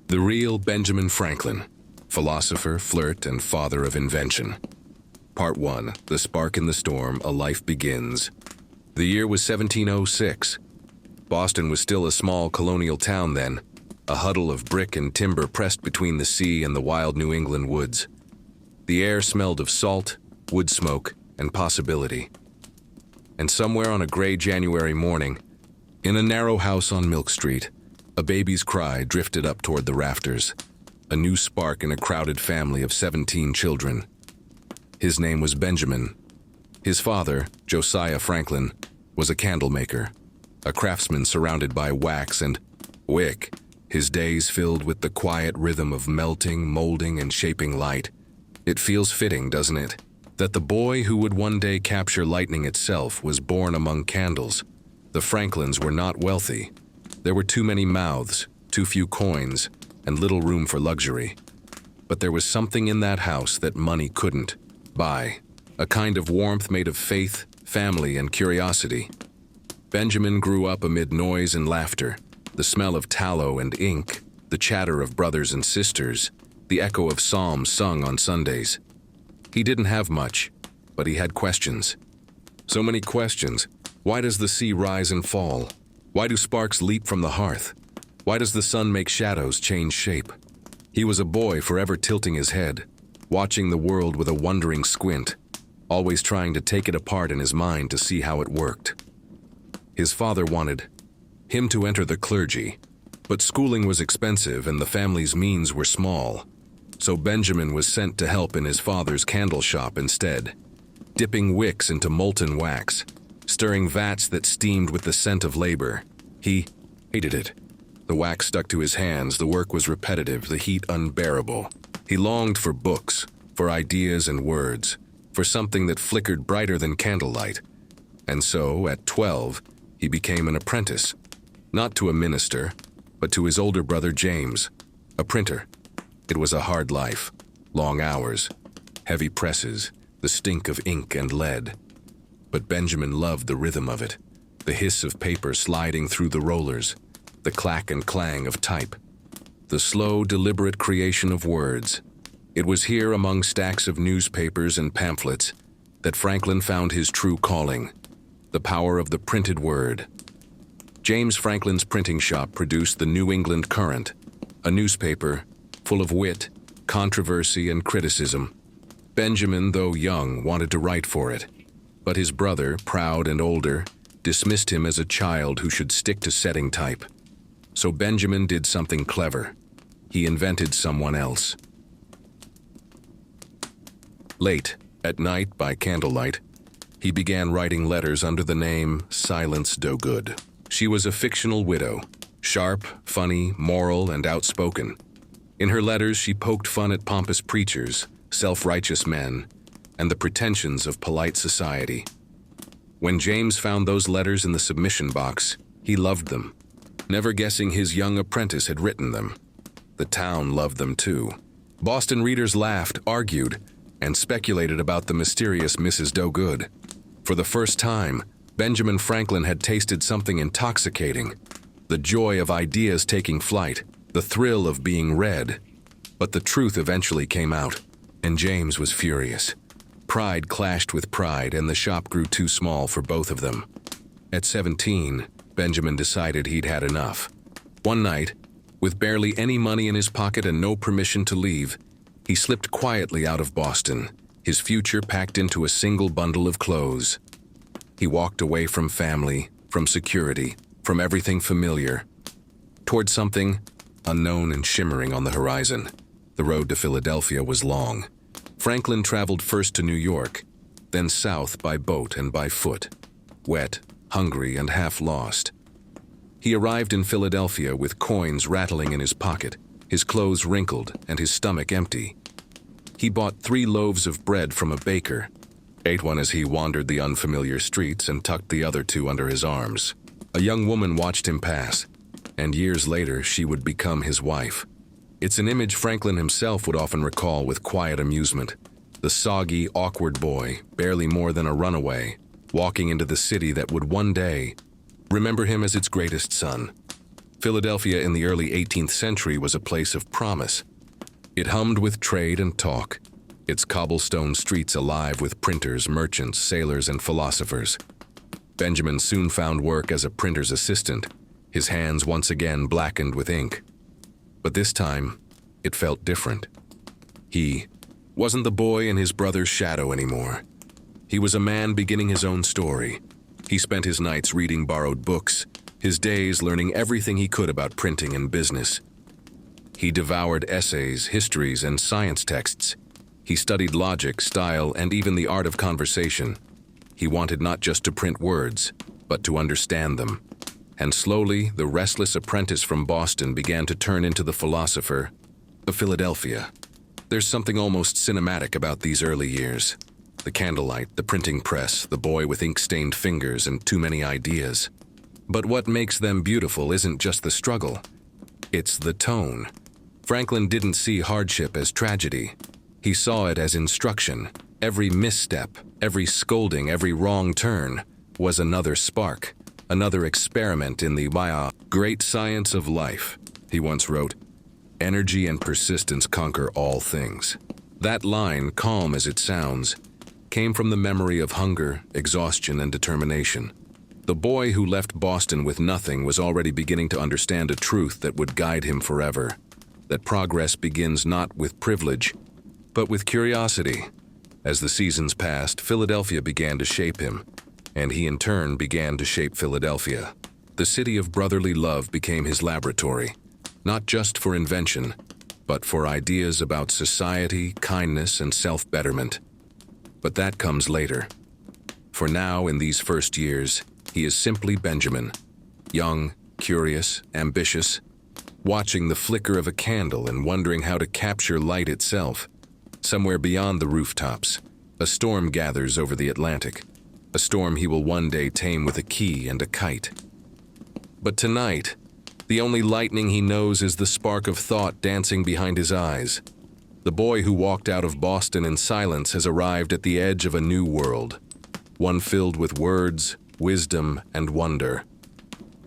The real Benjamin Franklin, philosopher, flirt, and father of invention. Part 1, The Spark in the Storm, A Life Begins. The year was 1706. Boston was still a small colonial town then, a huddle of brick and timber pressed between the sea and the wild New England woods. The air smelled of salt, wood smoke, and possibility. And somewhere on a gray January morning, in a narrow house on Milk Street, a baby's cry drifted up toward the rafters, a new spark in a crowded family of 17 children. His name was Benjamin. His father, Josiah Franklin, was a candle maker, a craftsman surrounded by wax and wick, his days filled with the quiet rhythm of melting, molding, and shaping light. It feels fitting, doesn't it, that the boy who would one day capture lightning itself was born among candles. The Franklins were not wealthy. There were too many mouths, too few coins, and little room for luxury. But there was something in that house that money couldn't buy, a kind of warmth made of faith, family, and curiosity. Benjamin grew up amid noise and laughter, the smell of tallow and ink, the chatter of brothers and sisters, the echo of psalms sung on Sundays. He didn't have much, but he had questions. So many questions. Why does the sea rise and fall? Why do sparks leap from the hearth? Why does the sun make shadows change shape? He was a boy forever tilting his head, watching the world with a wondering squint, always trying to take it apart in his mind to see how it worked. His father wanted him to enter the clergy, but schooling was expensive and the family's means were small. So Benjamin was sent to help in his father's candle shop instead, dipping wicks into molten wax, stirring vats that steamed with the scent of labor. He hated it. The wax stuck to his hands, the work was repetitive, the heat unbearable. He longed for books, for ideas and words, for something that flickered brighter than candlelight. And so, at 12, he became an apprentice, not to a minister, but to his older brother James, a printer. It was a hard life, long hours, heavy presses, the stink of ink and lead. But Benjamin loved the rhythm of it, the hiss of paper sliding through the rollers, the clack and clang of type, the slow, deliberate creation of words. It was here among stacks of newspapers and pamphlets that Franklin found his true calling, the power of the printed word. James Franklin's printing shop produced the New England Current, a newspaper full of wit, controversy, and criticism. Benjamin, though young, wanted to write for it. But his brother, proud and older, dismissed him as a child who should stick to setting type. So Benjamin did something clever. He invented someone else. Late, at night by candlelight, he began writing letters under the name Silence Dogood. She was a fictional widow, sharp, funny, moral, and outspoken. In her letters, she poked fun at pompous preachers, self-righteous men, and the pretensions of polite society. When James found those letters in the submission box, he loved them, never guessing his young apprentice had written them. The town loved them too. Boston readers laughed, argued, and speculated about the mysterious Mrs. Dogood. For the first time, Benjamin Franklin had tasted something intoxicating, the joy of ideas taking flight, the thrill of being read. But the truth eventually came out, and James was furious. Pride clashed with pride, and the shop grew too small for both of them. At 17, Benjamin decided he'd had enough. One night, with barely any money in his pocket and no permission to leave, he slipped quietly out of Boston, his future packed into a single bundle of clothes. He walked away from family, from security, from everything familiar, toward something unknown and shimmering on the horizon. The road to Philadelphia was long. Franklin traveled first to New York, then south by boat and by foot, wet, hungry, and half lost. He arrived in Philadelphia with coins rattling in his pocket, his clothes wrinkled, and his stomach empty. He bought 3 loaves of bread from a baker, ate one as he wandered the unfamiliar streets, and tucked the other 2 under his arms. A young woman watched him pass, and years later she would become his wife. It's an image Franklin himself would often recall with quiet amusement. The soggy, awkward boy, barely more than a runaway, walking into the city that would one day remember him as its greatest son. Philadelphia in the early 18th century was a place of promise. It hummed with trade and talk, its cobblestone streets alive with printers, merchants, sailors, and philosophers. Benjamin soon found work as a printer's assistant, his hands once again blackened with ink. But this time, it felt different. He wasn't the boy in his brother's shadow anymore. He was a man beginning his own story. He spent his nights reading borrowed books, his days learning everything he could about printing and business. He devoured essays, histories, and science texts. He studied logic, style, and even the art of conversation. He wanted not just to print words, but to understand them. And slowly, the restless apprentice from Boston began to turn into the philosopher of Philadelphia. There's something almost cinematic about these early years. The candlelight, the printing press, the boy with ink-stained fingers and too many ideas. But what makes them beautiful isn't just the struggle. It's the tone. Franklin didn't see hardship as tragedy. He saw it as instruction. Every misstep, every scolding, every wrong turn was another spark, another experiment in the great science of life. He once wrote, "Energy and persistence conquer all things." That line, calm as it sounds, came from the memory of hunger, exhaustion, and determination. The boy who left Boston with nothing was already beginning to understand a truth that would guide him forever. That progress begins not with privilege, but with curiosity. As the seasons passed, Philadelphia began to shape him, and he in turn began to shape Philadelphia. The city of brotherly love became his laboratory, not just for invention, but for ideas about society, kindness, and self-betterment. But that comes later. For now, in these first years, he is simply Benjamin, young, curious, ambitious, watching the flicker of a candle and wondering how to capture light itself. Somewhere beyond the rooftops, a storm gathers over the Atlantic, a storm he will one day tame with a key and a kite. But tonight, the only lightning he knows is the spark of thought dancing behind his eyes. The boy who walked out of Boston in silence has arrived at the edge of a new world, one filled with words, wisdom, and wonder.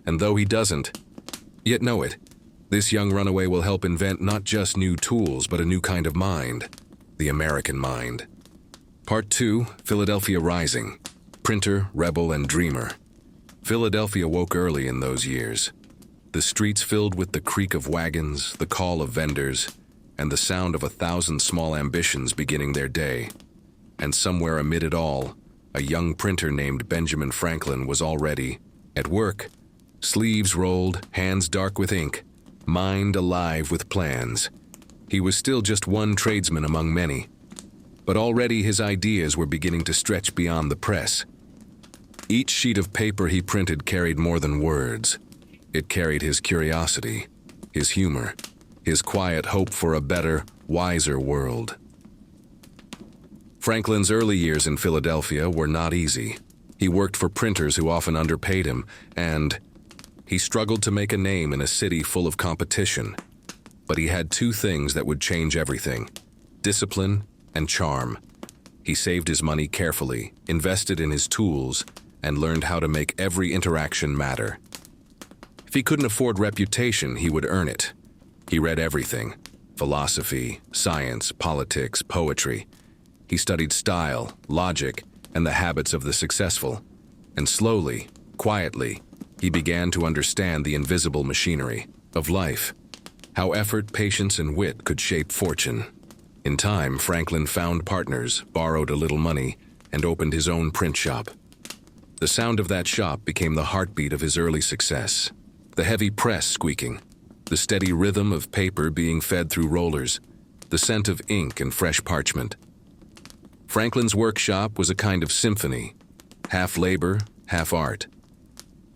And though he doesn't yet know it, this young runaway will help invent not just new tools, but a new kind of mind, the American mind. Part 2, Philadelphia Rising. Printer, rebel, and dreamer. Philadelphia woke early in those years. The streets filled with the creak of wagons, the call of vendors, and the sound of 1,000 small ambitions beginning their day. And somewhere amid it all, a young printer named Benjamin Franklin was already at work, sleeves rolled, hands dark with ink, mind alive with plans. He was still just one tradesman among many, but already his ideas were beginning to stretch beyond the press. Each sheet of paper he printed carried more than words. It carried his curiosity, his humor, his quiet hope for a better, wiser world. Franklin's early years in Philadelphia were not easy. He worked for printers who often underpaid him, and he struggled to make a name in a city full of competition. But he had two things that would change everything: discipline and charm. He saved his money carefully, invested in his tools, and learned how to make every interaction matter. If he couldn't afford reputation, he would earn it. He read everything: philosophy, science, politics, poetry. He studied style, logic, and the habits of the successful. And slowly, quietly, he began to understand the invisible machinery of life, how effort, patience, and wit could shape fortune. In time, Franklin found partners, borrowed a little money, and opened his own print shop. The sound of that shop became the heartbeat of his early success. The heavy press squeaking, the steady rhythm of paper being fed through rollers, the scent of ink and fresh parchment. Franklin's workshop was a kind of symphony, half labor, half art.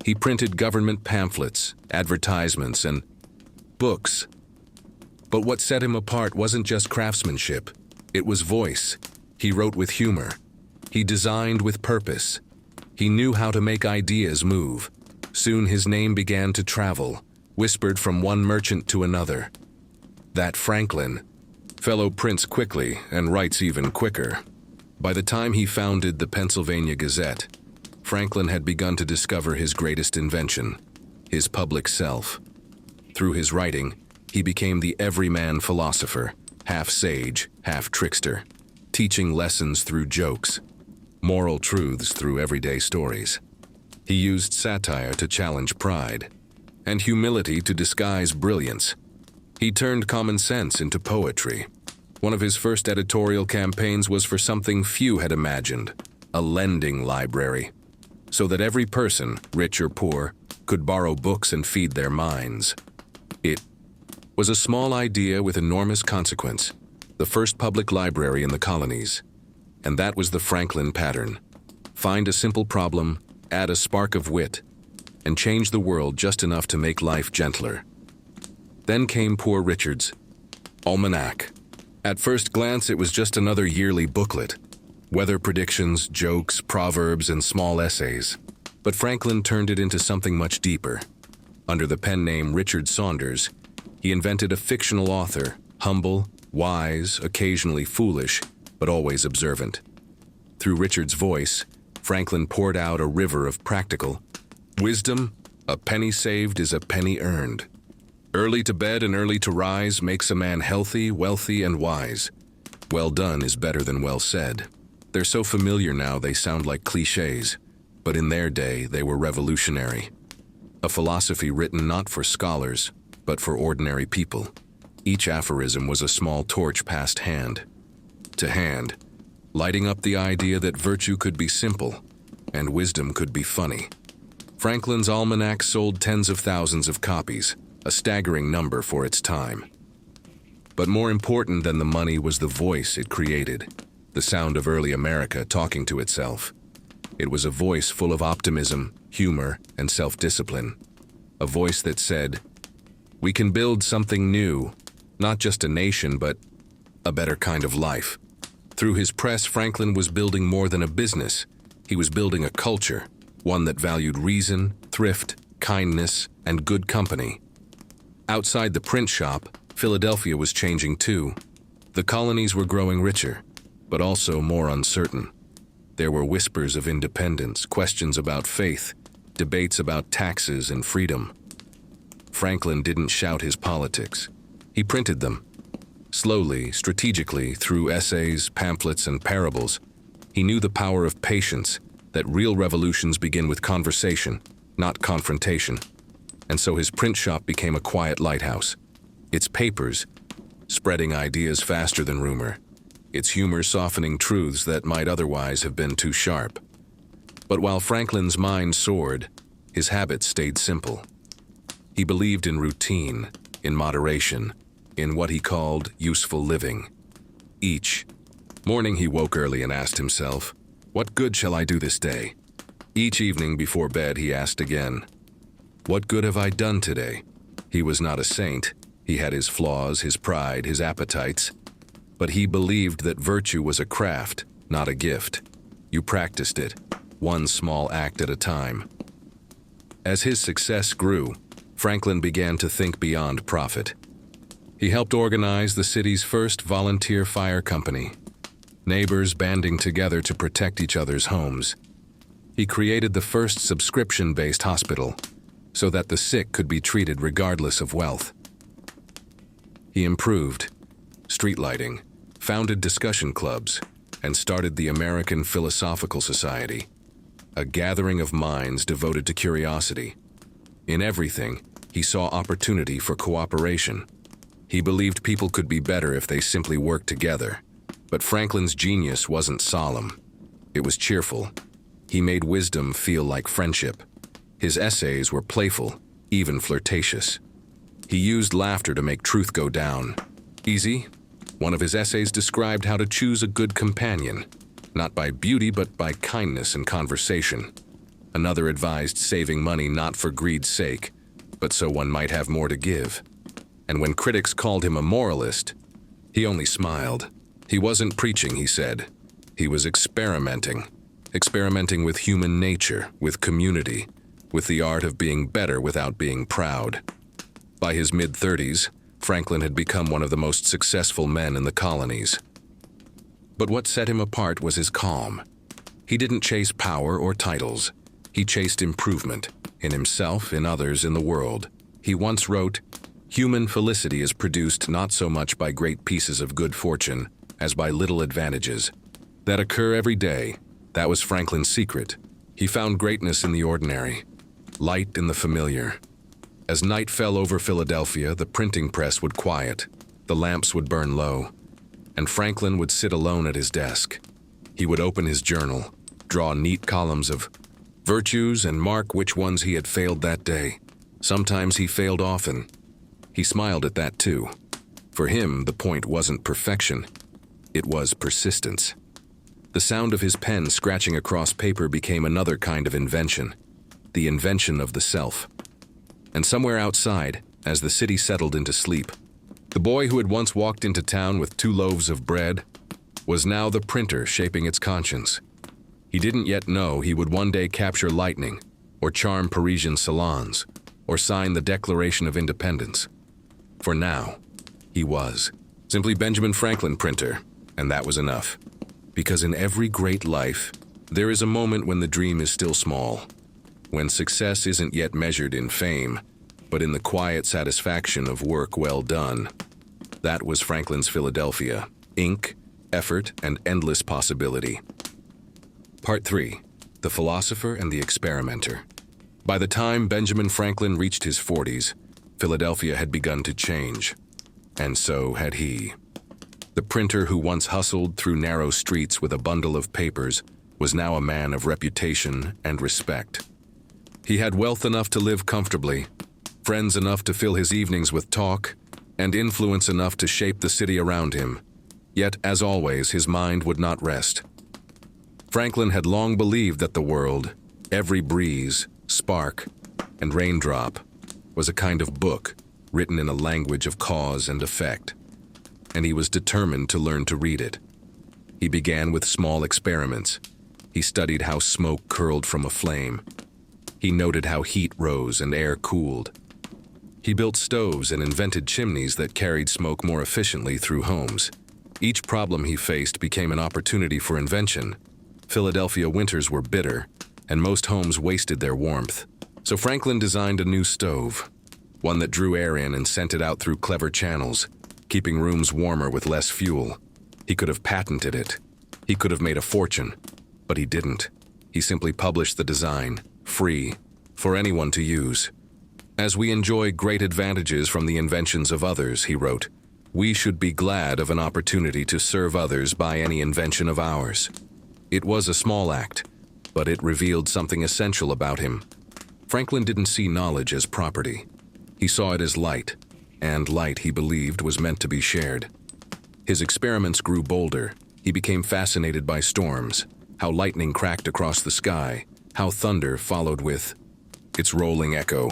He printed government pamphlets, advertisements, and books. But what set him apart wasn't just craftsmanship, it was voice. He wrote with humor. He designed with purpose. He knew how to make ideas move. Soon his name began to travel, whispered from one merchant to another. That Franklin fellow prints quickly and writes even quicker. By the time he founded the Pennsylvania Gazette, Franklin had begun to discover his greatest invention, his public self. Through his writing, he became the everyman philosopher, half sage, half trickster, teaching lessons through jokes, moral truths through everyday stories. He used satire to challenge pride, and humility to disguise brilliance. He turned common sense into poetry. One of his first editorial campaigns was for something few had imagined, a lending library, so that every person, rich or poor, could borrow books and feed their minds. It was a small idea with enormous consequence, the first public library in the colonies. And that was the Franklin pattern. Find a simple problem, add a spark of wit, and change the world just enough to make life gentler. Then came Poor Richard's Almanac. At first glance, it was just another yearly booklet. Weather predictions, jokes, proverbs, and small essays. But Franklin turned it into something much deeper. Under the pen name Richard Saunders, he invented a fictional author, humble, wise, occasionally foolish, but always observant. Through Richard's voice, Franklin poured out a river of practical wisdom. A penny saved is a penny earned. Early to bed and early to rise makes a man healthy, wealthy, and wise. Well done is better than well said. They're so familiar now they sound like cliches, but in their day they were revolutionary. A philosophy written not for scholars, but for ordinary people. Each aphorism was a small torch passed hand to hand, lighting up the idea that virtue could be simple and wisdom could be funny. Franklin's almanac sold tens of thousands of copies, a staggering number for its time. But more important than the money was the voice it created, the sound of early America talking to itself. It was a voice full of optimism, humor, and self-discipline. A voice that said, "We can build something new, not just a nation, but a better kind of life." Through his press, Franklin was building more than a business. He was building a culture, one that valued reason, thrift, kindness, and good company. Outside the print shop, Philadelphia was changing too. The colonies were growing richer, but also more uncertain. There were whispers of independence, questions about faith, debates about taxes and freedom. Franklin didn't shout his politics. He printed them. Slowly, strategically, through essays, pamphlets, and parables, he knew the power of patience, that real revolutions begin with conversation, not confrontation. And so his print shop became a quiet lighthouse. Its papers, spreading ideas faster than rumor. Its humor softening truths that might otherwise have been too sharp. But while Franklin's mind soared, his habits stayed simple. He believed in routine, in moderation, in what he called useful living. Each morning he woke early and asked himself, "What good shall I do this day?" Each evening before bed he asked again, "What good have I done today?" He was not a saint. He had his flaws, his pride, his appetites. But he believed that virtue was a craft, not a gift. You practiced it, one small act at a time. As his success grew, Franklin began to think beyond profit. He helped organize the city's first volunteer fire company, neighbors banding together to protect each other's homes. He created the first subscription-based hospital, so that the sick could be treated regardless of wealth. He improved street lighting, founded discussion clubs, and started the American Philosophical Society, a gathering of minds devoted to curiosity. In everything, he saw opportunity for cooperation. He believed people could be better if they simply worked together. But Franklin's genius wasn't solemn. It was cheerful. He made wisdom feel like friendship. His essays were playful, even flirtatious. He used laughter to make truth go down. Easy? One of his essays described how to choose a good companion, not by beauty but by kindness and conversation. Another advised saving money not for greed's sake, but so one might have more to give. And when critics called him a moralist, he only smiled. He wasn't preaching, he said. He was experimenting with human nature, with community, with the art of being better without being proud. By his mid-30s, Franklin had become one of the most successful men in the colonies. But what set him apart was his calm. He didn't chase power or titles. He chased improvement, in himself, in others, in the world. He once wrote, Human felicity is produced not so much by great pieces of good fortune as by little advantages that occur every day. That was Franklin's secret. He found greatness in the ordinary, light in the familiar. As night fell over Philadelphia, the printing press would quiet, the lamps would burn low, and Franklin would sit alone at his desk. He would open his journal, draw neat columns of virtues, and mark which ones he had failed that day. Sometimes he failed often. He smiled at that too. For him, the point wasn't perfection. It was persistence. The sound of his pen scratching across paper became another kind of invention, the invention of the self. And somewhere outside, as the city settled into sleep, the boy who had once walked into town with 2 loaves of bread was now the printer shaping its conscience. He didn't yet know he would one day capture lightning, or charm Parisian salons, or sign the Declaration of Independence. For now, he was simply Benjamin Franklin, printer, and that was enough. Because in every great life, there is a moment when the dream is still small, when success isn't yet measured in fame, but in the quiet satisfaction of work well done. That was Franklin's Philadelphia: ink, effort, and endless possibility. Part 3. The Philosopher and the Experimenter. By the time Benjamin Franklin reached his 40s, Philadelphia had begun to change. And so had he. The printer who once hustled through narrow streets with a bundle of papers was now a man of reputation and respect. He had wealth enough to live comfortably, friends enough to fill his evenings with talk, and influence enough to shape the city around him. Yet, as always, his mind would not rest. Franklin had long believed that the world, every breeze, spark, and raindrop, was a kind of book written in a language of cause and effect, and he was determined to learn to read it. He began with small experiments. He studied how smoke curled from a flame. He noted how heat rose and air cooled. He built stoves and invented chimneys that carried smoke more efficiently through homes. Each problem he faced became an opportunity for invention. Philadelphia winters were bitter, and most homes wasted their warmth. So Franklin designed a new stove, one that drew air in and sent it out through clever channels, keeping rooms warmer with less fuel. He could have patented it. He could have made a fortune, but he didn't. He simply published the design, free, for anyone to use. As we enjoy great advantages from the inventions of others, he wrote, we should be glad of an opportunity to serve others by any invention of ours. It was a small act, but it revealed something essential about him. Franklin didn't see knowledge as property. He saw it as light, and light, he believed, was meant to be shared. His experiments grew bolder. He became fascinated by storms, how lightning cracked across the sky, how thunder followed with its rolling echo.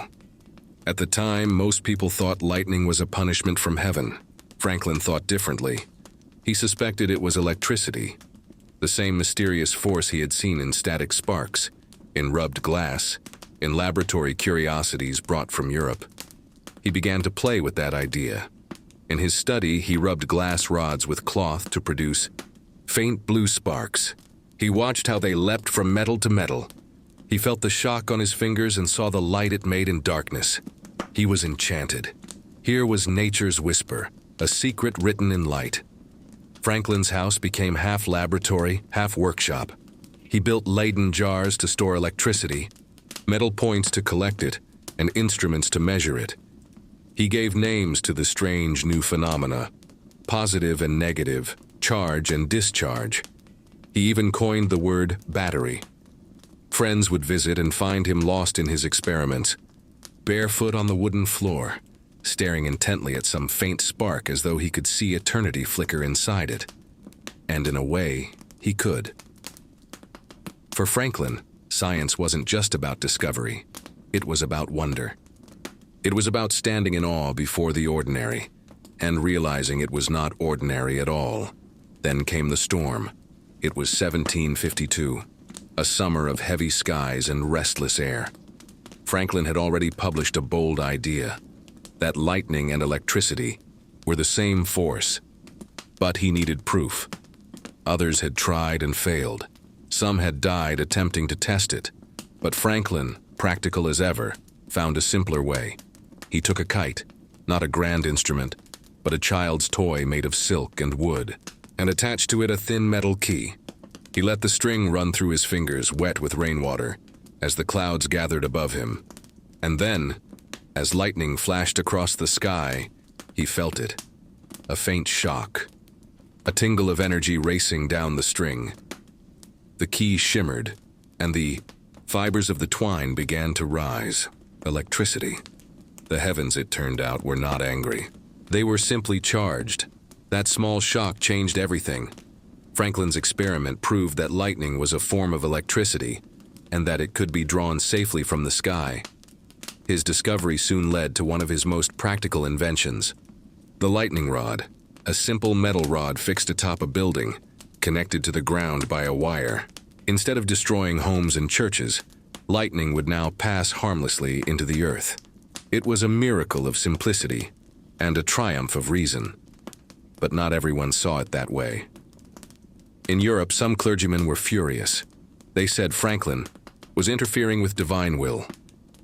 At the time, most people thought lightning was a punishment from heaven. Franklin thought differently. He suspected it was electricity, the same mysterious force he had seen in static sparks, in rubbed glass, in laboratory curiosities brought from Europe. He began to play with that idea. In his study, he rubbed glass rods with cloth to produce faint blue sparks. He watched how they leapt from metal to metal. He felt the shock on his fingers and saw the light it made in darkness. He was enchanted. Here was nature's whisper, a secret written in light. Franklin's house became half laboratory, half workshop. He built Leyden jars to store electricity, metal points to collect it, and instruments to measure it. He gave names to the strange new phenomena, positive and negative, charge and discharge. He even coined the word battery. Friends would visit and find him lost in his experiments, barefoot on the wooden floor, staring intently at some faint spark as though he could see eternity flicker inside it. And in a way, he could. For Franklin, science wasn't just about discovery. It was about wonder. It was about standing in awe before the ordinary, and realizing it was not ordinary at all. Then came the storm. It was 1752, a summer of heavy skies and restless air. Franklin had already published a bold idea, that lightning and electricity were the same force. But he needed proof. Others had tried and failed. Some had died attempting to test it. But Franklin, practical as ever, found a simpler way. He took a kite. not a grand instrument, but a child's toy made of silk and wood, and attached to it a thin metal key. He let the string run through his fingers, wet with rainwater, as the clouds gathered above him. And then, as lightning flashed across the sky, he felt it. A faint shock. A tingle of energy racing down the string. The key shimmered, and the fibers of the twine began to rise. Electricity. The heavens, it turned out, were not angry. They were simply charged. That small shock changed everything. Franklin's experiment proved that lightning was a form of electricity, and that it could be drawn safely from the sky. His discovery soon led to one of his most practical inventions. The lightning rod, a simple metal rod fixed atop a building, connected to the ground by a wire. Instead of destroying homes and churches, lightning would now pass harmlessly into the earth. It was a miracle of simplicity and a triumph of reason. But not everyone saw it that way. In Europe, some clergymen were furious. They said Franklin was interfering with divine will,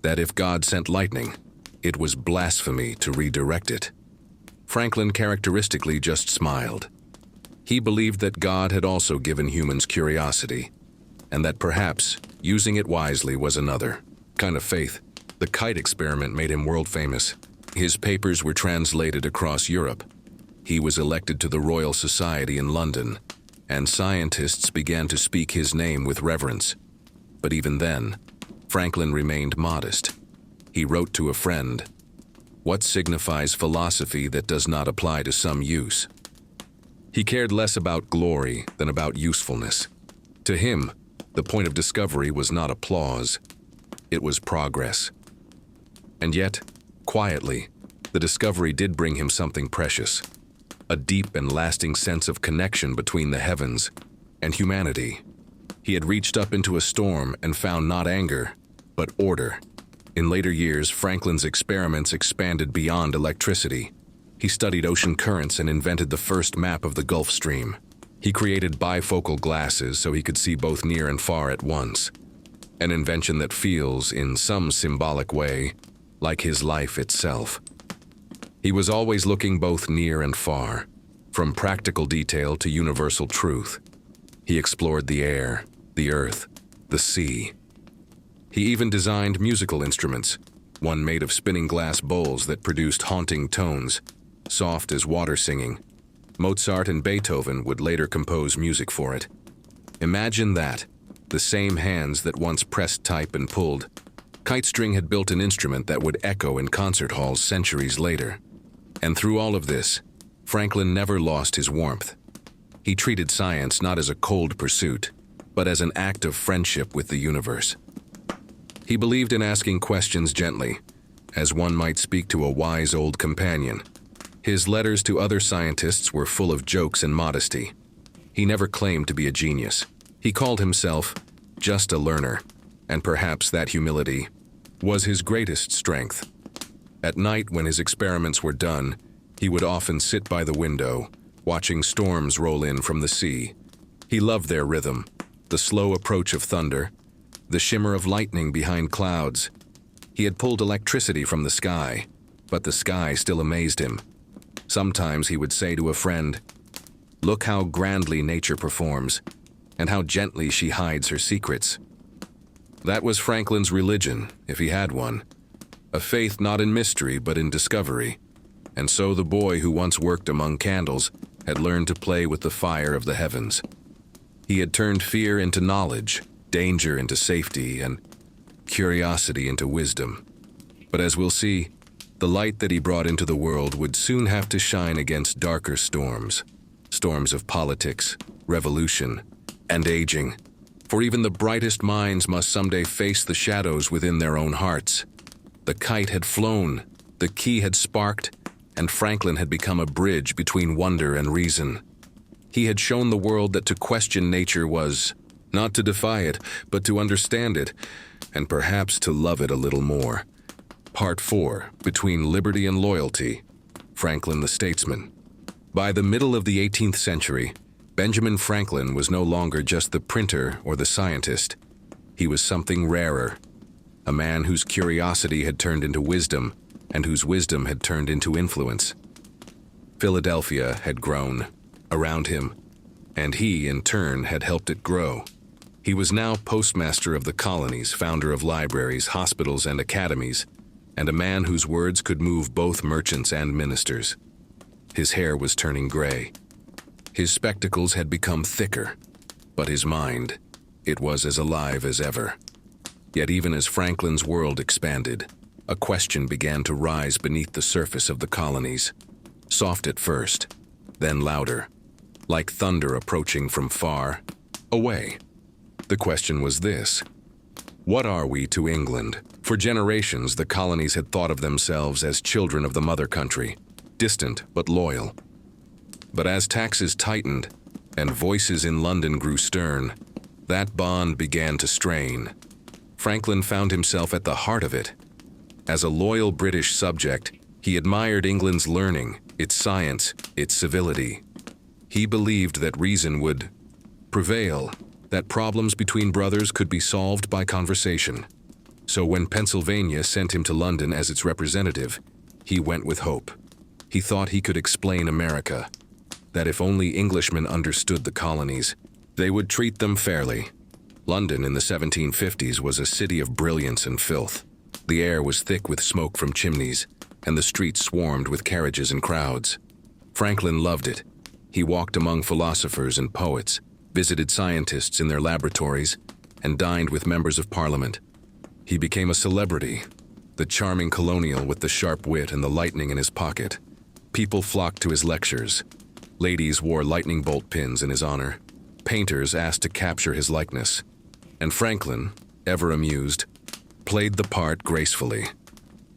that if God sent lightning, it was blasphemy to redirect it. Franklin characteristically just smiled. He believed that God had also given humans curiosity, and that perhaps using it wisely was another kind of faith. The kite experiment made him world famous. His papers were translated across Europe. He was elected to the Royal Society in London, and scientists began to speak his name with reverence. But even then, Franklin remained modest. He wrote to a friend, "What signifies philosophy that does not apply to some use?" He cared less about glory than about usefulness. To him, the point of discovery was not applause, it was progress. And yet, quietly, the discovery did bring him something precious, a deep and lasting sense of connection between the heavens and humanity. He had reached up into a storm and found not anger, but order. In later years, Franklin's experiments expanded beyond electricity. He studied ocean currents and invented the first map of the Gulf Stream. He created bifocal glasses so he could see both near and far at once, an invention that feels, in some symbolic way, like his life itself. He was always looking both near and far, from practical detail to universal truth. He explored the air, the earth, the sea. He even designed musical instruments, one made of spinning glass bowls that produced haunting tones, soft as water singing. Mozart and Beethoven would later compose music for it. Imagine that, the same hands that once pressed type and pulled. Kite string had built an instrument that would echo in concert halls centuries later. And through all of this, Franklin never lost his warmth. He treated science not as a cold pursuit, but as an act of friendship with the universe. He believed in asking questions gently, as one might speak to a wise old companion. His letters to other scientists were full of jokes and modesty. He never claimed to be a genius. He called himself just a learner, and perhaps that humility was his greatest strength. At night, when his experiments were done, he would often sit by the window, watching storms roll in from the sea. He loved their rhythm, the slow approach of thunder, the shimmer of lightning behind clouds. He had pulled electricity from the sky, but the sky still amazed him. Sometimes he would say to a friend, "Look how grandly nature performs, and how gently she hides her secrets." That was Franklin's religion, if he had one. A faith not in mystery, but in discovery. And so the boy who once worked among candles had learned to play with the fire of the heavens. He had turned fear into knowledge, danger into safety, and curiosity into wisdom. But as we'll see, the light that he brought into the world would soon have to shine against darker storms. Storms of politics, revolution, and aging. For even the brightest minds must someday face the shadows within their own hearts. The kite had flown, the key had sparked, and Franklin had become a bridge between wonder and reason. He had shown the world that to question nature was not to defy it, but to understand it, and perhaps to love it a little more. Part 4, Between Liberty and Loyalty, Franklin the Statesman. By the middle of the 18th century, Benjamin Franklin was no longer just the printer or the scientist. He was something rarer, a man whose curiosity had turned into wisdom, and whose wisdom had turned into influence. Philadelphia had grown around him, and he, in turn, had helped it grow. He was now postmaster of the colonies, founder of libraries, hospitals, and academies, and a man whose words could move both merchants and ministers. His hair was turning gray. His spectacles had become thicker, but his mind, it was as alive as ever. Yet even as Franklin's world expanded, a question began to rise beneath the surface of the colonies. Soft at first, then louder, like thunder approaching from far away. The question was this: what are we to England? For generations, the colonies had thought of themselves as children of the mother country, distant but loyal. But as taxes tightened and voices in London grew stern, that bond began to strain. Franklin found himself at the heart of it. As a loyal British subject, he admired England's learning, its science, its civility. He believed that reason would prevail, that problems between brothers could be solved by conversation. So when Pennsylvania sent him to London as its representative, he went with hope. He thought he could explain America, that if only Englishmen understood the colonies, they would treat them fairly. London in the 1750s was a city of brilliance and filth. The air was thick with smoke from chimneys, and the streets swarmed with carriages and crowds. Franklin loved it. He walked among philosophers and poets, visited scientists in their laboratories, and dined with members of Parliament. He became a celebrity, the charming colonial with the sharp wit and the lightning in his pocket. People flocked to his lectures. Ladies wore lightning bolt pins in his honor. Painters asked to capture his likeness. And Franklin, ever amused, played the part gracefully.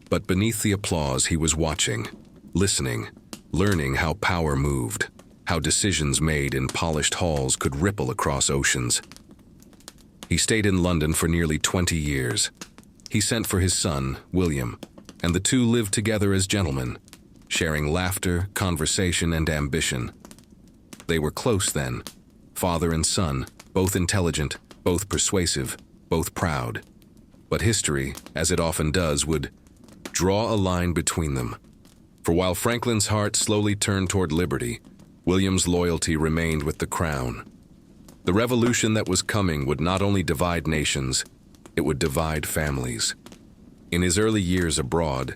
But beneath the applause, he was watching, listening, learning how power moved, how decisions made in polished halls could ripple across oceans. He stayed in London for nearly 20 years. He sent for his son, William, and the two lived together as gentlemen, sharing laughter, conversation, and ambition. They were close then, father and son, both intelligent, both persuasive, both proud. But history, as it often does, would draw a line between them. For while Franklin's heart slowly turned toward liberty, William's loyalty remained with the crown. The revolution that was coming would not only divide nations, it would divide families. In his early years abroad,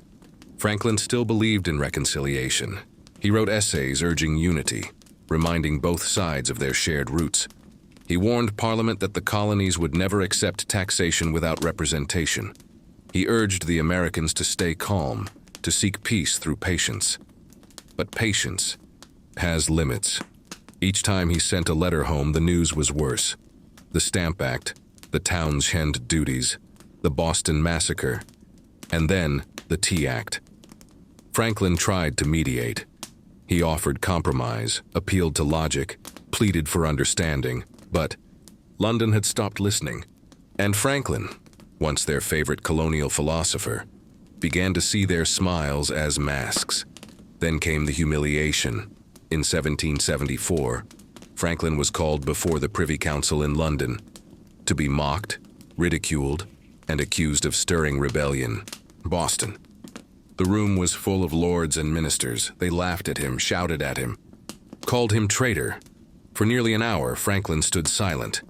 Franklin still believed in reconciliation. He wrote essays urging unity, reminding both sides of their shared roots. He warned Parliament that the colonies would never accept taxation without representation. He urged the Americans to stay calm, to seek peace through patience. But patience has limits. Each time he sent a letter home, the news was worse. The Stamp Act, the Townshend duties, the Boston Massacre, and then the Tea Act. Franklin tried to mediate. He offered compromise, appealed to logic, pleaded for understanding, but London had stopped listening. And Franklin, once their favorite colonial philosopher, began to see their smiles as masks. Then came the humiliation. In 1774, Franklin was called before the Privy Council in London to be mocked, ridiculed, and accused of stirring rebellion. Boston. The room was full of lords and ministers. They laughed at him, shouted at him, called him traitor. For nearly an hour, Franklin stood silent,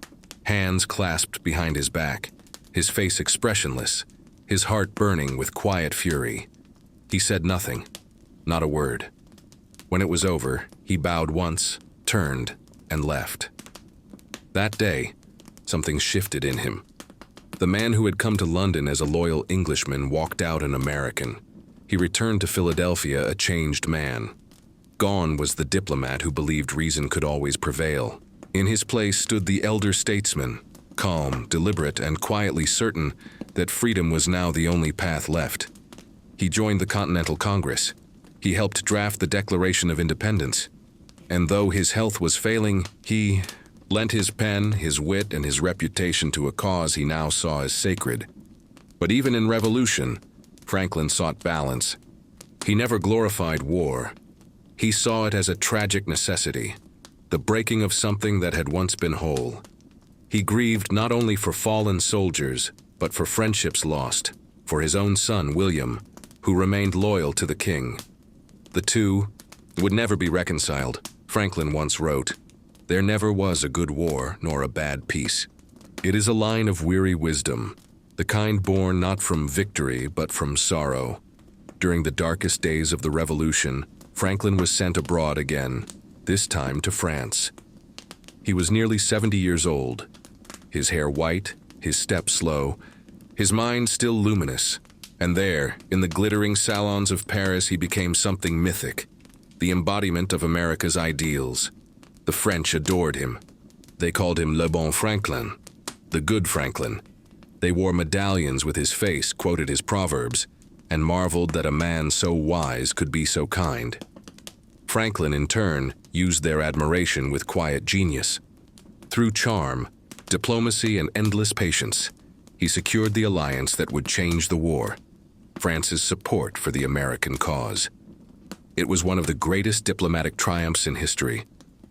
hands clasped behind his back, his face expressionless, his heart burning with quiet fury. He said nothing, not a word. When it was over, he bowed once, turned, and left. That day, something shifted in him. The man who had come to London as a loyal Englishman walked out an American. He returned to Philadelphia a changed man. Gone was the diplomat who believed reason could always prevail. In his place stood the elder statesman, calm, deliberate, and quietly certain that freedom was now the only path left. He joined the Continental Congress. He helped draft the Declaration of Independence. And though his health was failing, he lent his pen, his wit, and his reputation to a cause he now saw as sacred. But even in revolution, Franklin sought balance. He never glorified war. He saw it as a tragic necessity, the breaking of something that had once been whole. He grieved not only for fallen soldiers, but for friendships lost, for his own son, William, who remained loyal to the king. The two would never be reconciled. Franklin once wrote, "There never was a good war nor a bad peace." It is a line of weary wisdom, the kind born not from victory but from sorrow. During the darkest days of the Revolution, Franklin was sent abroad again, this time to France. He was nearly 70 years old, his hair white, his step slow, his mind still luminous. And there, in the glittering salons of Paris, he became something mythic, the embodiment of America's ideals. The French adored him. They called him Le Bon Franklin, the Good Franklin. They wore medallions with his face, quoted his proverbs, and marveled that a man so wise could be so kind. Franklin, in turn, used their admiration with quiet genius. Through charm, diplomacy, and endless patience, he secured the alliance that would change the war, France's support for the American cause. It was one of the greatest diplomatic triumphs in history,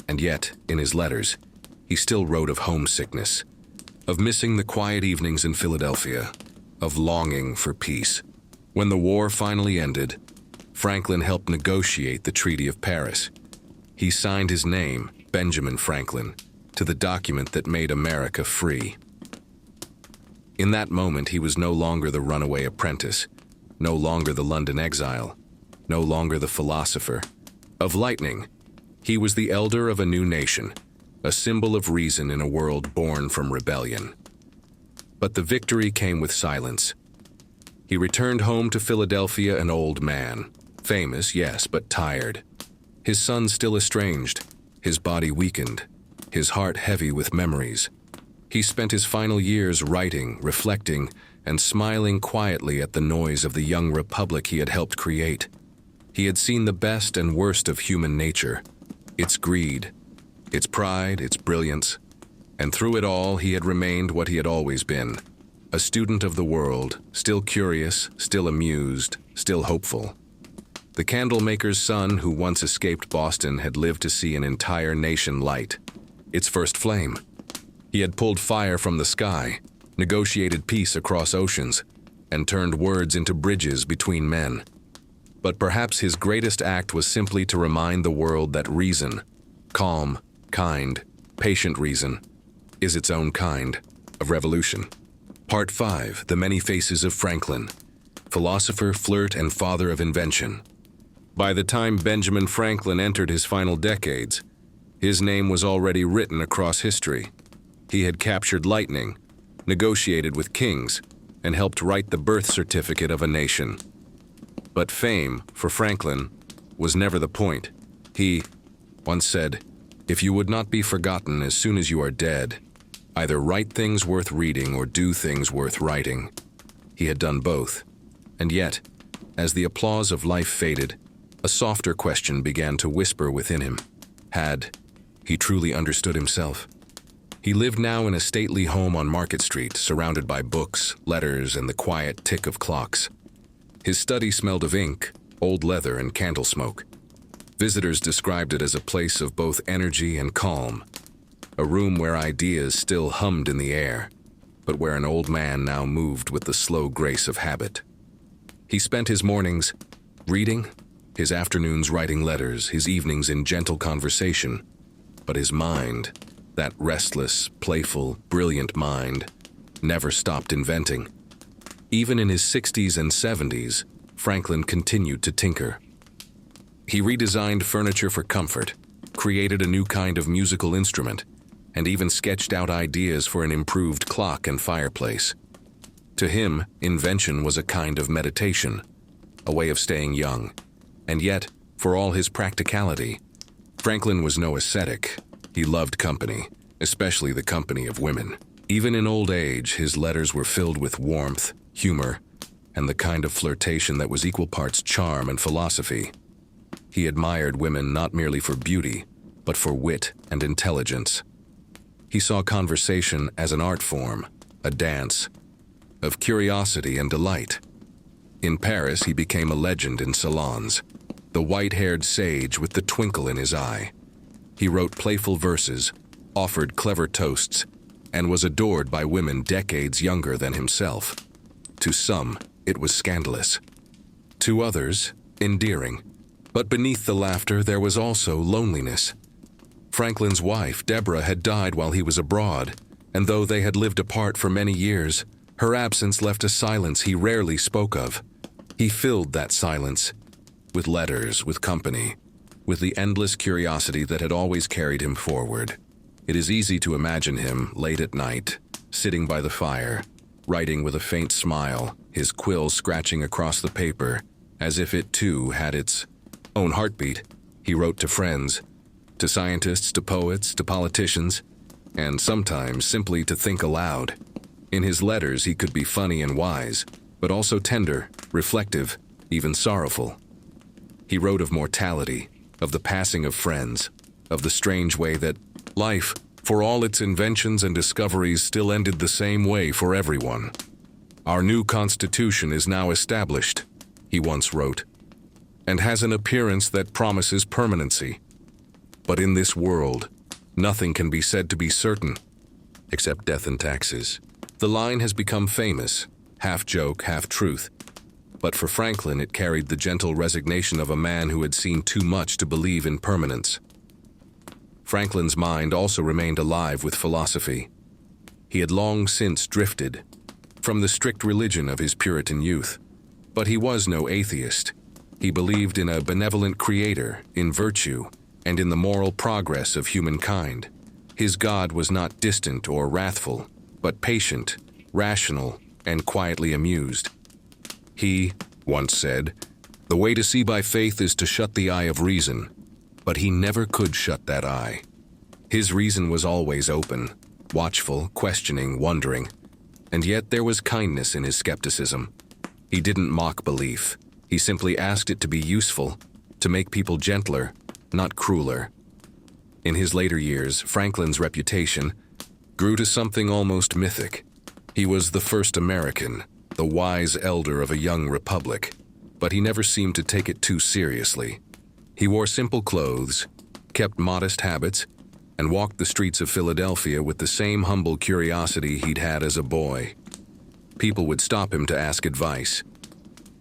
and yet, in his letters, he still wrote of homesickness, of missing the quiet evenings in Philadelphia, of longing for peace. When the war finally ended, Franklin helped negotiate the Treaty of Paris. He signed his name, Benjamin Franklin, to the document that made America free. In that moment, he was no longer the runaway apprentice, no longer the London exile, no longer the philosopher. Of lightning, he was the elder of a new nation, a symbol of reason in a world born from rebellion. But the victory came with silence. He returned home to Philadelphia an old man, famous, yes, but tired. His son still estranged, his body weakened, his heart heavy with memories. He spent his final years writing, reflecting, and smiling quietly at the noise of the young republic he had helped create. He had seen the best and worst of human nature, its greed, its pride, its brilliance, and through it all he had remained what he had always been, a student of the world, still curious, still amused, still hopeful. The candlemaker's son who once escaped Boston had lived to see an entire nation light its first flame. He had pulled fire from the sky, negotiated peace across oceans, and turned words into bridges between men. But perhaps his greatest act was simply to remind the world that reason, calm, kind, patient reason, is its own kind of revolution. Part 5, The Many Faces of Franklin, Philosopher, Flirt, and Father of Invention. By the time Benjamin Franklin entered his final decades, his name was already written across history. He had captured lightning, negotiated with kings, and helped write the birth certificate of a nation. But fame, for Franklin, was never the point. He once said, "If you would not be forgotten as soon as you are dead, either write things worth reading or do things worth writing." He had done both. And yet, as the applause of life faded, a softer question began to whisper within him. Had he truly understood himself? He lived now in a stately home on Market Street, surrounded by books, letters, and the quiet tick of clocks. His study smelled of ink, old leather, and candle smoke. Visitors described it as a place of both energy and calm, a room where ideas still hummed in the air, but where an old man now moved with the slow grace of habit. He spent his mornings reading, his afternoons writing letters, his evenings in gentle conversation, but his mind, that restless, playful, brilliant mind, never stopped inventing. Even in his 60s and 70s, Franklin continued to tinker. He redesigned furniture for comfort, created a new kind of musical instrument, and even sketched out ideas for an improved clock and fireplace. To him, invention was a kind of meditation, a way of staying young. And yet, for all his practicality, Franklin was no ascetic. He loved company, especially the company of women. Even in old age, his letters were filled with warmth, humor, and the kind of flirtation that was equal parts charm and philosophy. He admired women not merely for beauty, but for wit and intelligence. He saw conversation as an art form, a dance, of curiosity and delight. In Paris, he became a legend in salons, the white-haired sage with the twinkle in his eye. He wrote playful verses, offered clever toasts, and was adored by women decades younger than himself. To some, it was scandalous. To others, endearing. But beneath the laughter there was also loneliness. Franklin's wife, Deborah, had died while he was abroad, and though they had lived apart for many years, her absence left a silence he rarely spoke of. He filled that silence with letters, with company, with the endless curiosity that had always carried him forward. It is easy to imagine him, late at night, sitting by the fire, writing with a faint smile, his quill scratching across the paper, as if it too had its own heartbeat. He wrote to friends, to scientists, to poets, to politicians, and sometimes simply to think aloud. In his letters he could be funny and wise, but also tender, reflective, even sorrowful. He wrote of mortality, of the passing of friends, of the strange way that life, for all its inventions and discoveries, still ended the same way for everyone. "Our new Constitution is now established," he once wrote, "and has an appearance that promises permanency. But in this world, nothing can be said to be certain, except death and taxes." The line has become famous, half joke, half truth. But for Franklin, it carried the gentle resignation of a man who had seen too much to believe in permanence. Franklin's mind also remained alive with philosophy. He had long since drifted from the strict religion of his Puritan youth. But he was no atheist. He believed in a benevolent creator, in virtue, and in the moral progress of humankind. His God was not distant or wrathful, but patient, rational, and quietly amused. He once said, "The way to see by faith is to shut the eye of reason," but he never could shut that eye. His reason was always open, watchful, questioning, wondering, and yet there was kindness in his skepticism. He didn't mock belief. He simply asked it to be useful, to make people gentler, not crueler. In his later years, Franklin's reputation grew to something almost mythic. He was the first American, the wise elder of a young republic, but he never seemed to take it too seriously. He wore simple clothes, kept modest habits, and walked the streets of Philadelphia with the same humble curiosity he'd had as a boy. People would stop him to ask advice.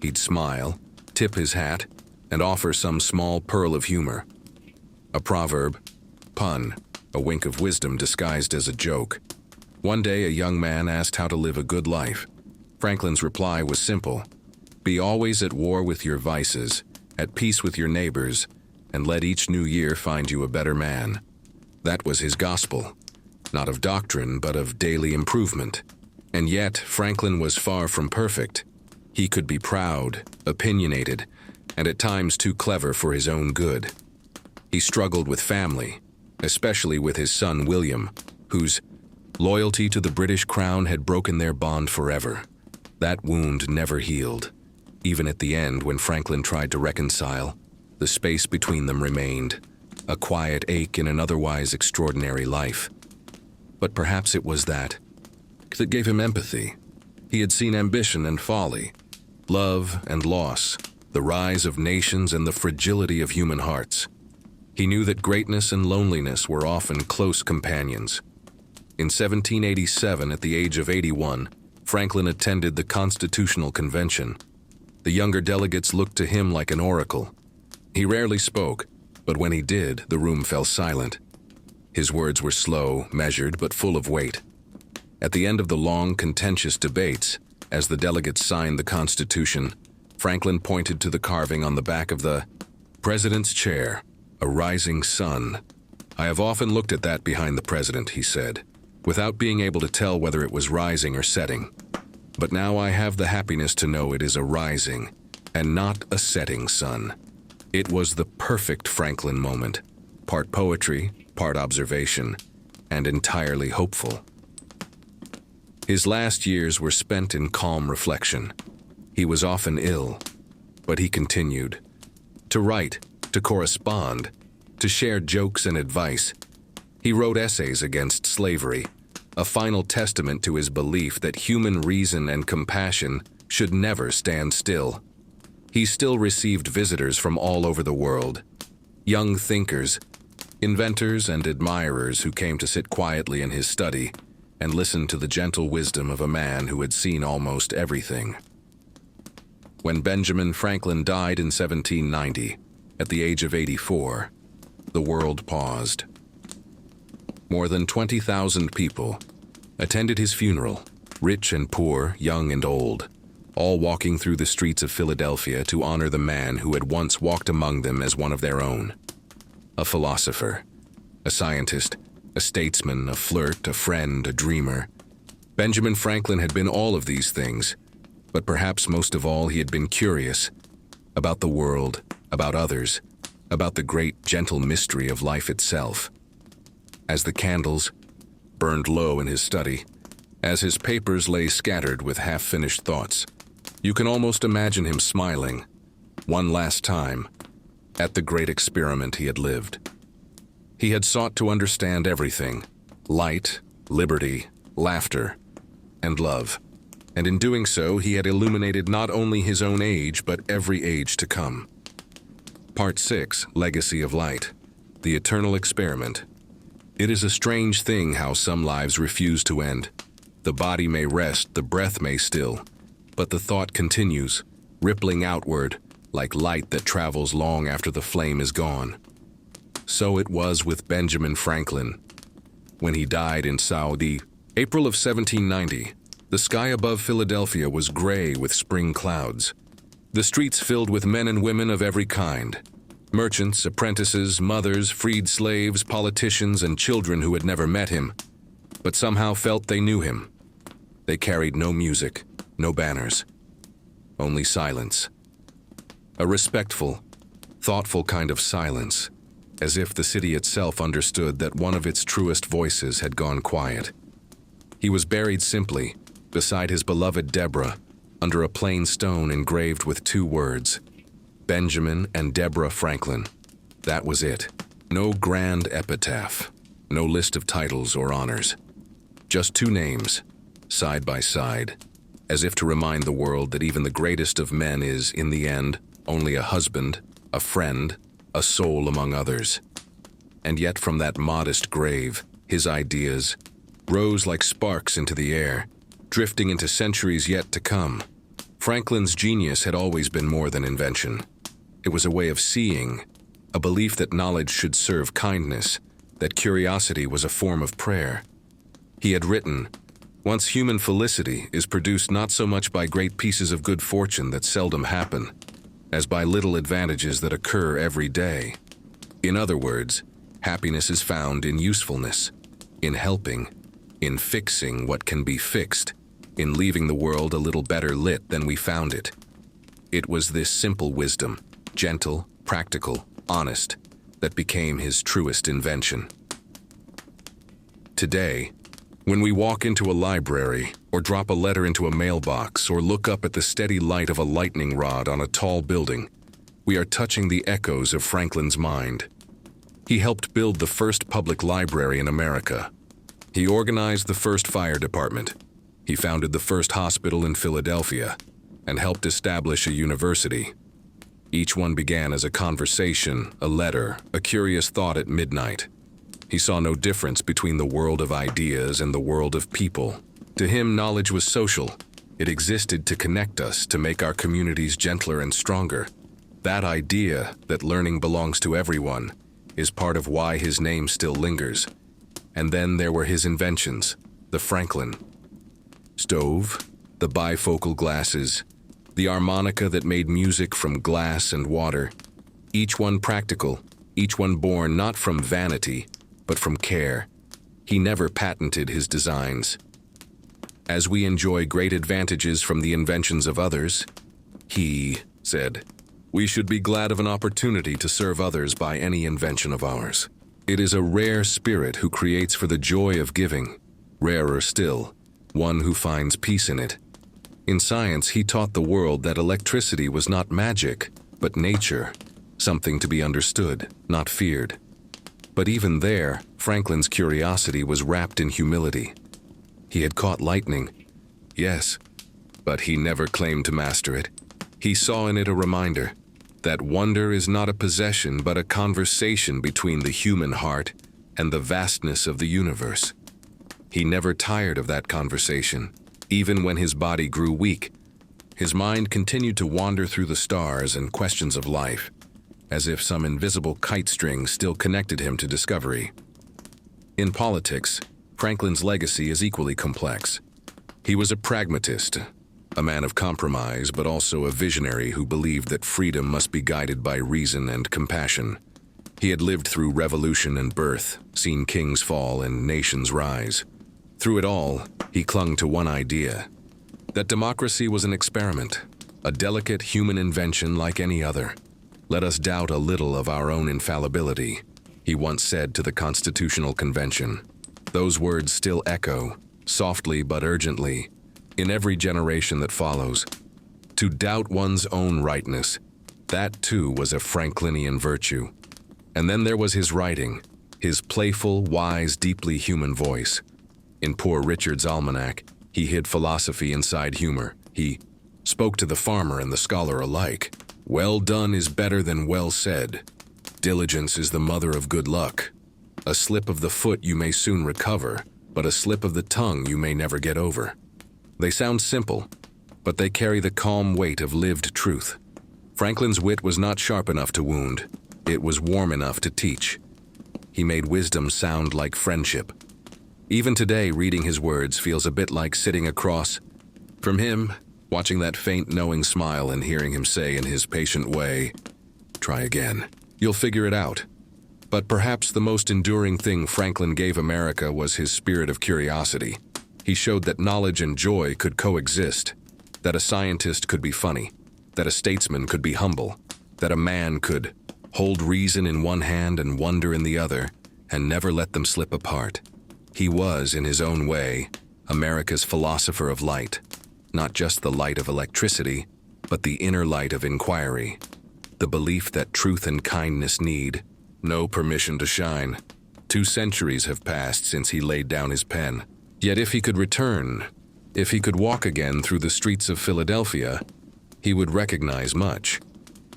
He'd smile, tip his hat, and offer some small pearl of humor. A proverb, pun, a wink of wisdom disguised as a joke. One day, a young man asked how to live a good life. Franklin's reply was simple: be always at war with your vices, at peace with your neighbors, and let each new year find you a better man. That was his gospel, not of doctrine, but of daily improvement. And yet, Franklin was far from perfect. He could be proud, opinionated, and at times too clever for his own good. He struggled with family, especially with his son William, whose loyalty to the British crown had broken their bond forever. That wound never healed. Even at the end, when Franklin tried to reconcile, the space between them remained, a quiet ache in an otherwise extraordinary life. But perhaps it was that gave him empathy. He had seen ambition and folly, love and loss, the rise of nations and the fragility of human hearts. He knew that greatness and loneliness were often close companions. In 1787, at the age of 81, Franklin attended the Constitutional Convention. The younger delegates looked to him like an oracle. He rarely spoke, but when he did, the room fell silent. His words were slow, measured, but full of weight. At the end of the long, contentious debates, as the delegates signed the Constitution, Franklin pointed to the carving on the back of the President's chair, a rising sun. "I have often looked at that behind the President," he said, without being able to tell whether it was rising or setting. "But now I have the happiness to know it is a rising, and not a setting sun." It was the perfect Franklin moment, part poetry, part observation, and entirely hopeful. His last years were spent in calm reflection. He was often ill, but he continued to write, to correspond, to share jokes and advice. He wrote essays against slavery, a final testament to his belief that human reason and compassion should never stand still. He still received visitors from all over the world, young thinkers, inventors, and admirers who came to sit quietly in his study and listen to the gentle wisdom of a man who had seen almost everything. When Benjamin Franklin died in 1790, at the age of 84, the world paused. More than 20,000 people attended his funeral, rich and poor, young and old, all walking through the streets of Philadelphia to honor the man who had once walked among them as one of their own. A philosopher, a scientist, a statesman, a flirt, a friend, a dreamer. Benjamin Franklin had been all of these things, but perhaps most of all he had been curious about the world, about others, about the great, gentle mystery of life itself. As the candles burned low in his study, as his papers lay scattered with half-finished thoughts, you can almost imagine him smiling, one last time, at the great experiment he had lived. He had sought to understand everything: light, liberty, laughter, and love. And in doing so, he had illuminated not only his own age, but every age to come. Part 6, Legacy of Light, the Eternal Experiment. It is a strange thing how some lives refuse to end. The body may rest, the breath may still, but the thought continues, rippling outward, like light that travels long after the flame is gone. So it was with Benjamin Franklin. When he died in Saudi, April of 1790, the sky above Philadelphia was gray with spring clouds. The streets filled with men and women of every kind. Merchants, apprentices, mothers, freed slaves, politicians, and children who had never met him, but somehow felt they knew him. They carried no music, no banners, only silence. A respectful, thoughtful kind of silence, as if the city itself understood that one of its truest voices had gone quiet. He was buried simply, beside his beloved Deborah, under a plain stone engraved with 2 words, Benjamin and Deborah Franklin. That was it. No grand epitaph, no list of titles or honors. Just 2 names, side by side, as if to remind the world that even the greatest of men is, in the end, only a husband, a friend, a soul among others. And yet from that modest grave, his ideas rose like sparks into the air, drifting into centuries yet to come. Franklin's genius had always been more than invention. It was a way of seeing, a belief that knowledge should serve kindness, that curiosity was a form of prayer. He had written, "Once human felicity is produced not so much by great pieces of good fortune that seldom happen, as by little advantages that occur every day. In other words, happiness is found in usefulness, in helping, in fixing what can be fixed, in leaving the world a little better lit than we found it." It was this simple wisdom, gentle, practical, honest, that became his truest invention. Today, when we walk into a library, or drop a letter into a mailbox, or look up at the steady light of a lightning rod on a tall building, we are touching the echoes of Franklin's mind. He helped build the first public library in America. He organized the first fire department. He founded the first hospital in Philadelphia, and helped establish a university. Each one began as a conversation, a letter, a curious thought at midnight. He saw no difference between the world of ideas and the world of people. To him, knowledge was social. It existed to connect us, to make our communities gentler and stronger. That idea, that learning belongs to everyone, is part of why his name still lingers. And then there were his inventions, the Franklin stove, the bifocal glasses, the harmonica that made music from glass and water, each one practical, each one born not from vanity, but from care. He never patented his designs. As we enjoy great advantages from the inventions of others, he said, we should be glad of an opportunity to serve others by any invention of ours. It is a rare spirit who creates for the joy of giving, rarer still, one who finds peace in it. In science, he taught the world that electricity was not magic, but nature, something to be understood, not feared. But even there, Franklin's curiosity was wrapped in humility. He had caught lightning, yes, but he never claimed to master it. He saw in it a reminder that wonder is not a possession but a conversation between the human heart and the vastness of the universe. He never tired of that conversation, even when his body grew weak. His mind continued to wander through the stars and questions of life, as if some invisible kite string still connected him to discovery. In politics, Franklin's legacy is equally complex. He was a pragmatist, a man of compromise, but also a visionary who believed that freedom must be guided by reason and compassion. He had lived through revolution and birth, seen kings fall and nations rise. Through it all, he clung to one idea: that democracy was an experiment, a delicate human invention like any other. "Let us doubt a little of our own infallibility," he once said to the Constitutional Convention. Those words still echo, softly but urgently, in every generation that follows. To doubt one's own rightness, that too was a Franklinian virtue. And then there was his writing, his playful, wise, deeply human voice. In Poor Richard's Almanac, he hid philosophy inside humor. He spoke to the farmer and the scholar alike. "Well done is better than well said. Diligence is the mother of good luck. A slip of the foot you may soon recover, but a slip of the tongue you may never get over." They sound simple, but they carry the calm weight of lived truth. Franklin's wit was not sharp enough to wound. It was warm enough to teach. He made wisdom sound like friendship. Even today, reading his words feels a bit like sitting across from him, watching that faint knowing smile and hearing him say in his patient way, "Try again. You'll figure it out." But perhaps the most enduring thing Franklin gave America was his spirit of curiosity. He showed that knowledge and joy could coexist, that a scientist could be funny, that a statesman could be humble, that a man could hold reason in one hand and wonder in the other, and never let them slip apart. He was, in his own way, America's philosopher of light, not just the light of electricity, but the inner light of inquiry, the belief that truth and kindness need no permission to shine. 2 centuries have passed since he laid down his pen. Yet if he could return, if he could walk again through the streets of Philadelphia, he would recognize much.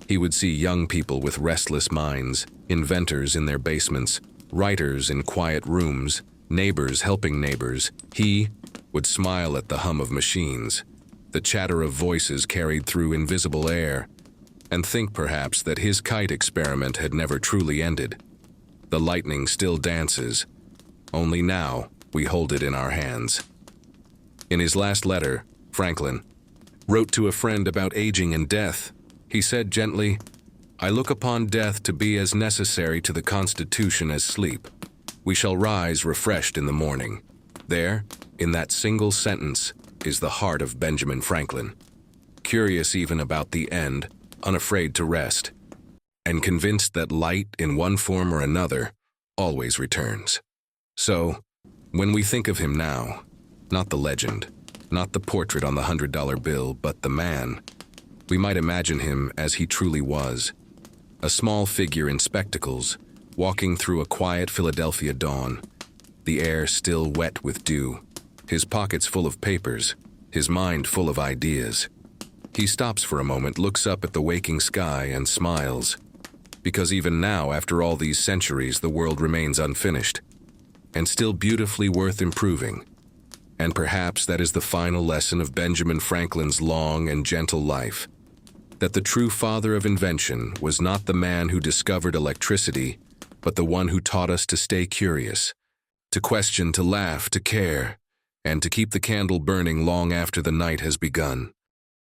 He would see young people with restless minds, inventors in their basements, writers in quiet rooms, neighbors helping neighbors. He would smile at the hum of machines, the chatter of voices carried through invisible air, and think perhaps that his kite experiment had never truly ended. The lightning still dances, only now we hold it in our hands. In his last letter, Franklin wrote to a friend about aging and death. He said gently, "I look upon death to be as necessary to the Constitution as sleep. We shall rise refreshed in the morning." There, in that single sentence, is the heart of Benjamin Franklin. Curious even about the end, unafraid to rest, and convinced that light, in one form or another, always returns. So, when we think of him now, not the legend, not the portrait on the $100 bill, but the man, we might imagine him as he truly was, a small figure in spectacles, walking through a quiet Philadelphia dawn, the air still wet with dew, his pockets full of papers, his mind full of ideas. He stops for a moment, looks up at the waking sky, and smiles, because even now, after all these centuries, the world remains unfinished, and still beautifully worth improving. And perhaps that is the final lesson of Benjamin Franklin's long and gentle life, that the true father of invention was not the man who discovered electricity, but the one who taught us to stay curious, to question, to laugh, to care, and to keep the candle burning long after the night has begun.